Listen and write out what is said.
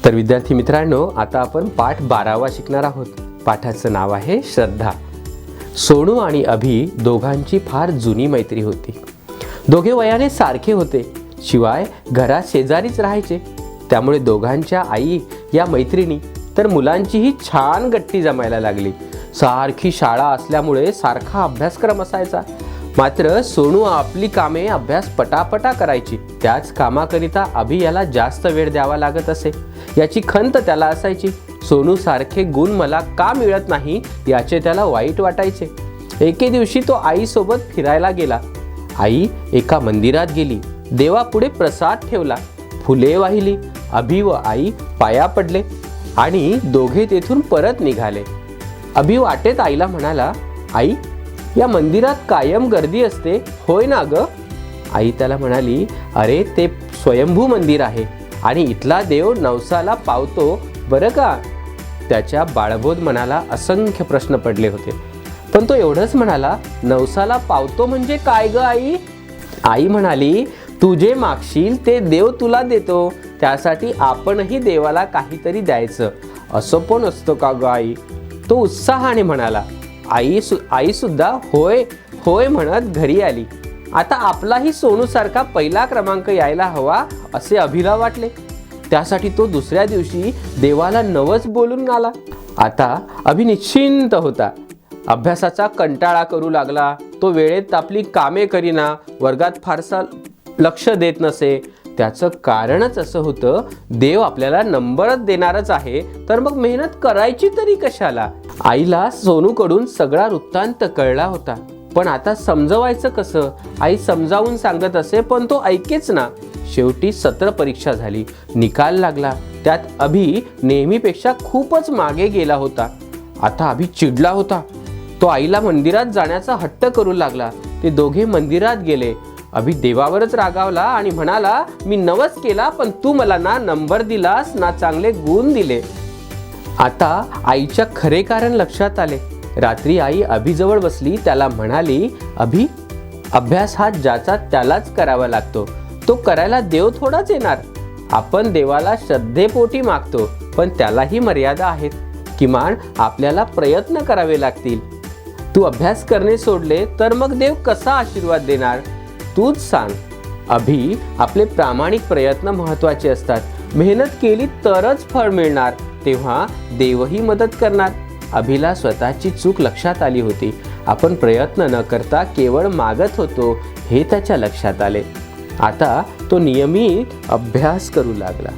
तर विद्यार्थी मित्रांनो, आता आपण पाठ 12वा शिकणार आहोत. पाठाचं नाव आहे श्रद्धा. सोनू आणि अभि दोघांची फार जुनी मैत्री होती. दोघे वयाने सारखे होते, शिवाय घरात शेजारीच राहायचे. त्यामुळे दोघांच्या आई या मैत्रिणी तर मुलांचीही छान गट्टी जमायला लागली. सारखी शाळा असल्यामुळे सारखा अभ्यासक्रम असायचा. मात्र सोनू आपली कामे अभ्यास पटापटा करायची. त्याच कामाकरिता अभि याला जास्त वेळ द्यावा लागत असे. याची खंत त्याला असायची. सोनू सारखे गुण मला का मिळत नाही याचे त्याला वाईट वाटायचे. एके दिवशी तो आईसोबत फिरायला गेला. आई एका मंदिरात गेली. देवापुढे प्रसाद ठेवला, फुले वाहिली. अभि व आई पाया पडले आणि दोघे तेथून परत निघाले. अभि वाटेत आईला म्हणाला, आई, या मंदिरात कायम गर्दी असते होय ना ग? आई त्याला म्हणाली, अरे ते स्वयंभू मंदिर आहे आणि इथला देव नवसाला पावतो बरं का. त्याच्या बाळबोध मनाला असंख्य प्रश्न पडले होते, पण तो एवढंच म्हणाला, नवसाला पावतो म्हणजे काय ग आई? आई म्हणाली, तू जे मागशील ते देव तुला देतो. त्यासाठी आपणही देवाला काहीतरी द्यायचं. असं पण असतं का ग आई? तो उत्साहाने म्हणाला. आई सुद्धा होय होय म्हणत घरी आली. आता आपलाही सोनूसारखा पहिला क्रमांक यायला हवा असे अभिला वाटले. त्यासाठी तो दुसऱ्या दिवशी देवाला नवस बोलून आला. आता अभि निश्चिंत होता. अभ्यासाचा कंटाळा करू लागला. तो वेळेत आपली कामे करीना, वर्गात फारसा लक्ष देत नसे. त्याचं कारणच असं होतं, देव आपल्याला नंबरच देणारच आहे, तर मग मेहनत करायची तरी कशाला? आईला सोनूकडून सगळा वृत्तांत कळला होता, पण आता समजवायचं कसं? आई समजावून सांगत असे, पण तो ऐकेच ना. शेवटी सत्र परीक्षा झाली. निकाल लागला. त्यात अभि नेहमीपेक्षा खूपच मागे गेला होता. आता अभि चिडला होता. तो आईला मंदिरात जाण्याचा हट्ट करू लागला. ते दोघे मंदिरात गेले. अभि देवावरच रागावला आणि म्हणाला, मी नवस केला, पण तू मला ना नंबर दिलास ना चांगले गुण दिले. आता आईच्या खरे कारण लक्षात आले. रात्री आई अभिजवळ बसली. त्याला म्हणाली, अभि, अभ्यास हा ज्याचा त्यालाच करावा लागतो. तो करायला देव थोडाच येणार. आपण देवाला श्रद्धेपोटी मागतो, पण त्यालाही मर्यादा आहेत. किमान आपल्याला प्रयत्न करावे लागतील. तू अभ्यास करणे सोडले तर मग देव कसा आशीर्वाद देणार? तूच सांग. अभि, आपले प्रामाणिक प्रयत्न महत्त्वाचे असतात. मेहनत केली तरच फळ मिळणार, तेव्हा देवही मदत करणार. अभिला स्वतःची चूक लक्षात आली होती. आपण प्रयत्न न करता केवळ मागत होतो हे त्याच्या लक्षात आले. आता तो नियमित अभ्यास करू लागला.